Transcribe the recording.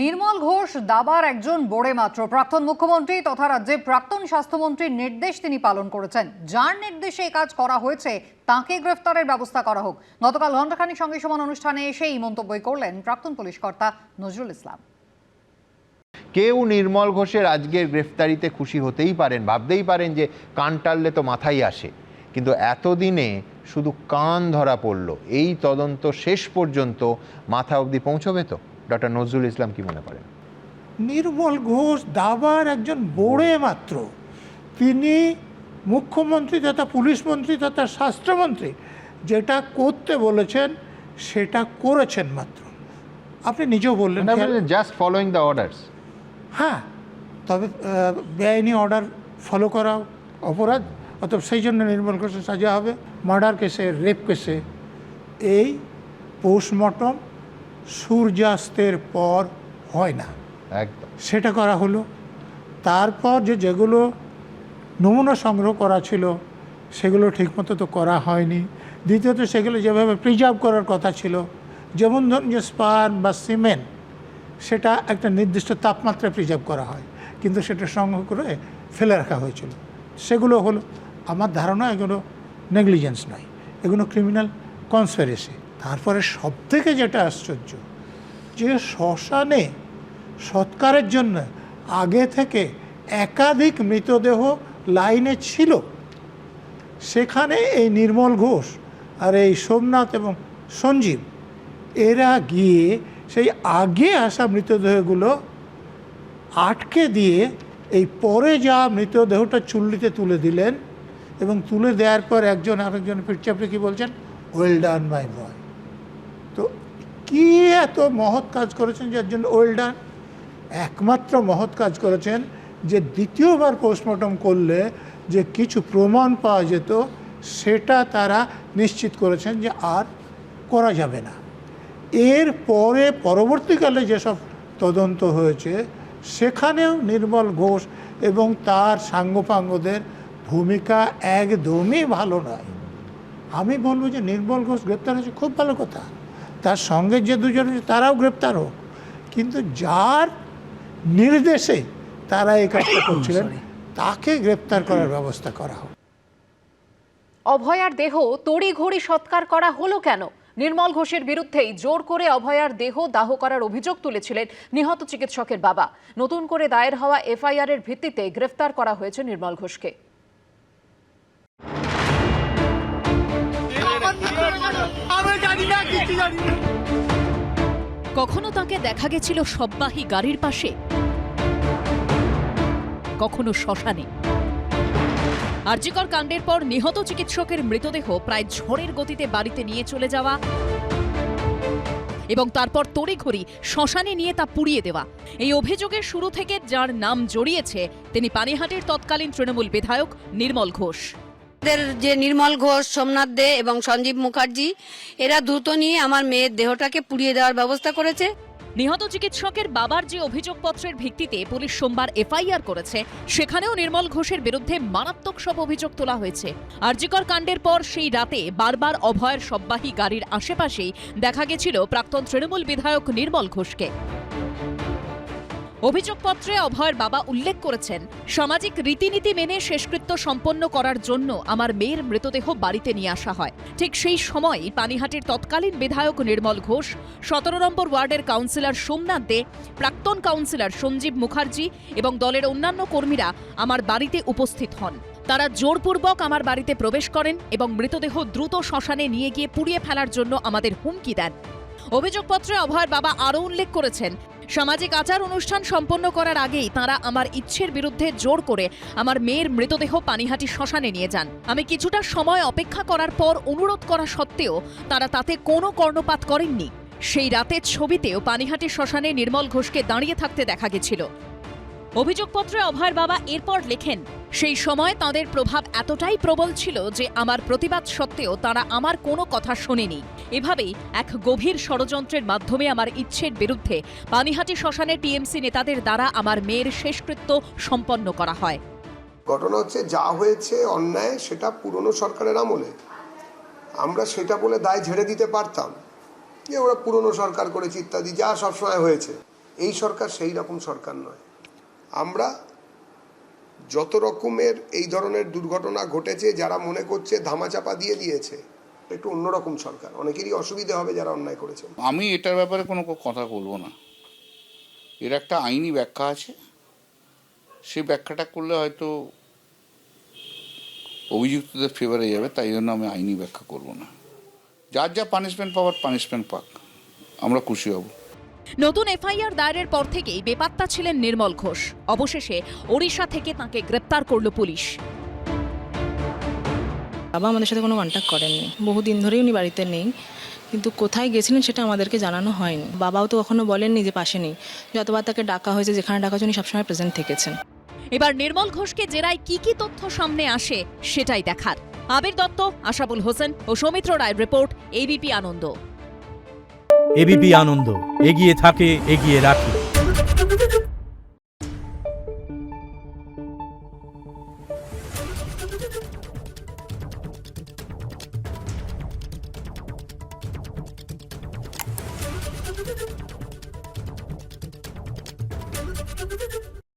নির্মল ঘোষ দাবার একজন বোড়ে মাত্র। প্রাক্তন মুখ্যমন্ত্রী তথা রাজ্যের প্রাক্তন স্বাস্থ্যমন্ত্রীর নির্দেশ তিনি পালন করেছেন। যার নির্দেশে এই কাজ করা হয়েছে তাকে গ্রেফতারের ব্যবস্থা করা হোক। গতকাল ঘণ্টাখানিক সঙ্গে সমান অনুষ্ঠানে এসে এই মন্তব্যই করলেন প্রাক্তন পুলিশ কর্তা নজরুল ইসলাম। কেউ নির্মল ঘোষের আজকের গ্রেফতারিতে খুশি হতেই পারেন, ভাবতেই পারেন যে কান টানলে তো মাথায় আসে, কিন্তু এতদিনে শুধু কান ধরা পড়ল। এই তদন্ত শেষ পর্যন্ত মাথা অবধি পৌঁছবে তো? ডক্টর নজরুল ইসলাম কি মনে করেন? নির্মল ঘোষ দাবার একজন বোড়ে মাত্র। তিনি মুখ্যমন্ত্রী তথা পুলিশ মন্ত্রী তথা স্বাস্থ্যমন্ত্রী যেটা করতে বলেছেন সেটা করেছেন মাত্র। আপনি নিজেও বললেন জাস্ট ফলোইং দ্য অর্ডারস। হ্যাঁ, তবে বেআইনি অর্ডার ফলো করা অপরাধ, অতএব সেই জন্য নির্মল ঘোষের সাজা হবে। মার্ডার কেসে, রেপ কেসে এই পোস্টমর্টম সূর্যাস্তের পর হয় না, একদম সেটা করা হলো। তারপর যেগুলো নমুনা সংগ্রহ করা ছিল সেগুলো ঠিকমতো তো করা হয়নি। দ্বিতীয়ত সেগুলো যেভাবে প্রিজার্ভ করার কথা ছিল, যেমন ধরুন যে স্পার্ম বা সিমেন্ট, সেটা একটা নির্দিষ্ট তাপমাত্রায় প্রিজার্ভ করা হয়, কিন্তু সেটা সংগ্রহ করে ফেলে রাখা হয়েছিল। সেগুলো হলো, আমার ধারণা এগুলো নেগলিজেন্স নয়, এগুলো ক্রিমিনাল কনস্পিরেসি। তারপরে সবথেকে যেটা আশ্চর্য, যে শ্মশানে সৎকারের জন্য আগে থেকে একাধিক মৃতদেহ লাইনে ছিল, সেখানে এই নির্মল ঘোষ আর এই সোমনাথ এবং সঞ্জীব এরা গিয়ে সেই আগে আসা মৃতদেহগুলো আটকে দিয়ে এই পরে যা মৃতদেহটা চুল্লিতে তুলে দিলেন, এবং তুলে দেওয়ার পর একজন আরেকজন পিঠচাপড়ে কি বলছেন, ওয়েল ডান মাই বয়। তো কি এত মহৎ কাজ করেছেন যার জন্য ওয়েল ডান? একমাত্র মহৎ কাজ করেছেন যে দ্বিতীয়বার পোস্টমর্টম করলে যে কিছু প্রমাণ পাওয়া যেত সেটা তারা নিশ্চিত করেছেন যে আর করা যাবে না। এর পরে পরবর্তীকালে যেসব তদন্ত হয়েছে সেখানেও নির্মল ঘোষ এবং তার সাঙ্গপাঙ্গদের ভূমিকা একদমই ভালো নয়। আমি বলবো যে নির্মল ঘোষ গ্রেপ্তার হয়েছে, খুব ভালো কথা, তার সঙ্গে যে দুজন তারাও গ্রেপ্তার হোক, কিন্তু যার নির্দেশে তারা এই কাজটা করছিলেন তাকে গ্রেপ্তার করার ব্যবস্থা করা হোক। অভয়ার দেহ তড়িঘড়ি সৎকার করা হলো কেন? নির্মল ঘোষের বিরুদ্ধেই জোর করে অভয়ার দেহ দাহ করার অভিযোগ তুলেছিলেন নিহত চিকিৎসকের বাবা। নতুন করে দায়ের হওয়া এফআইআর এর ভিত্তিতে গ্রেফতার করা হয়েছে নির্মল ঘোষকে। কখনো তাকে দেখা গেছিল শববাহী গাড়ির পাশে, কখনো শ্মশানে। আরজিকর কাণ্ডের পর নিহত চিকিৎসকের মৃতদেহ প্রায় ঝড়ের গতিতে বাড়িতে নিয়ে চলে যাওয়া এবং তারপর তড়িঘড়ি শ্মশানে নিয়ে তা পুড়িয়ে দেওয়া। এই অভিযোগের শুরু থেকে যার নাম জড়িয়েছে তিনি পানিহাটির তৎকালীন তৃণমূল বিধায়ক নির্মল ঘোষ। যে নির্মল ঘোষ, সোমনাথ দে এবং সঞ্জীব মুখার্জি, এরা দ্রুত নিয়ে আমার মেয়ের দেহটাকে পুড়িয়ে দেওয়ার ব্যবস্থা করেছে। নিহত চিকিৎসকের বাবার যে অভিযোগপত্রের ভিত্তিতে পুলিশ সোমবার এফআইআর করেছে, সেখানেও নির্মল ঘোষের বিরুদ্ধে মারাত্মক সব অভিযোগ তোলা হয়েছে। আরজিকর কাণ্ডের পর সেই রাতে বারবার অভয়ের শববাহী গাড়ির আশেপাশেই দেখা গেছিল প্রাক্তন তৃণমূল বিধায়ক নির্মল ঘোষকে। অভিযোগপত্রে অভয়ের বাবা উল্লেখ করেছেন, সামাজিক রীতিনীতি মেনে শেষকৃত্য সম্পন্ন করার জন্য আমার মেয়ের মৃতদেহ বাড়িতে নিয়ে আসা হয়। ঠিক সেই সময় পানিহাটির তৎকালীন বিধায়ক নির্মল ঘোষ, 17 নম্বর ওয়ার্ডের কাউন্সিলর সোমনাথ দে, প্রাক্তন কাউন্সিলর সঞ্জীব মুখার্জি এবং দলের অন্যান্য কর্মীরা আমার বাড়িতে উপস্থিত হন। তারা জোরপূর্বক আমার বাড়িতে প্রবেশ করেন এবং মৃতদেহ দ্রুত শ্মশানে নিয়ে গিয়ে পুড়িয়ে ফেলার জন্য আমাদের হুমকি দেন। অভিযোগপত্রে অভয়ের বাবা আরও উল্লেখ করেছেন, সামাজিক আচার অনুষ্ঠান সম্পন্ন করার আগেই তাঁরা আমার ইচ্ছের বিরুদ্ধে জোর করে আমার মেয়ের মৃতদেহ পানিহাটি শ্মশানে নিয়ে যান। আমি কিছুটা সময় অপেক্ষা করার পর অনুরোধ করা সত্ত্বেও তারা তাতে কোনো কর্ণপাত করেননি। সেই রাতের ছবিতেও পানিহাটি শ্মশানে নির্মল ঘোষকে দাঁড়িয়ে থাকতে দেখা গেছিল। অভিযোগপত্রে অভয়ের বাবা এরপর লেখেন, সেই সময় তাঁদের প্রভাব এতটাই প্রবল ছিল যে আমার প্রতিবাদ সত্ত্বেও তারা আমার কোনো কথা শোনেনি। এভাবেই এক গভীর ষড়যন্ত্রের মাধ্যমে আমার ইচ্ছের বিরুদ্ধে পানিহাটি শ্মশানের টিএমসি নেতাদের দ্বারা আমার মেয়ের শেষকৃত্য সম্পন্ন করা হয়। ঘটনা হচ্ছে, যা হয়েছে অন্যায় সেটা পুরনো সরকারের আমলে, আমরা সেটা বলে দায় ঝেড়ে দিতে পারতাম যে ওরা পুরনো সরকার করেছে ইত্যাদি, যা সবসময় হয়েছে। এই সরকার সেই রকম সরকার নয়। আমরা যত রকমের এই ধরনের দুর্ঘটনা ঘটেছে যারা মনে করছে ধামাচাপা দিয়ে দিয়েছে, একটু অন্যরকম সরকার, অনেকেরই অসুবিধা হবে যারা অন্যায় করেছে। আমি এটার ব্যাপারে কোনো কথা বলবো না। এর একটা আইনি ব্যাখ্যা আছে, সেই ব্যাখ্যাটা করলে হয়তো অভিযুক্তদের ফেভারে যাবে, তাই জন্য আমি আইনি ব্যাখ্যা করব না। যার যা পানিশমেন্ট পাওয়ার পানিশমেন্ট পাক, আমরা খুশি হব। নতুন এফআইআর দায়েরের পর থেকেই বেপাত্তা ছিলেন নির্মল ঘোষ। অবশেষে ওড়িশা থেকে তাঁকে গ্রেপ্তার করল পুলিশ। বাবা আমাদের সাথে কোনো কন্ট্যাক্ট করেননি, বহুদিন ধরেই উনি বাড়িতে নেই, কিন্তু কোথায় গেছিলেন সেটা আমাদেরকে জানানো হয়নি। বাবাও তো কখনো বলেননি যে পাশে নেই, যতবার তাকে ডাকা হয়েছে, যেখানে ডাকা হয়েছে উনি সবসময় প্রেজেন্ট থেকেছেন। এবার নির্মল ঘোষকে জেরায় কি কি তথ্য সামনে আসে সেটাই দেখার। আবির দত্ত, আশাবুল হোসেন ও সৌমিত্র রায়ের রিপোর্ট, এবিপি আনন্দ। এবিপি আনন্দ, এগিয়ে থাকে, এগিয়ে রাখে।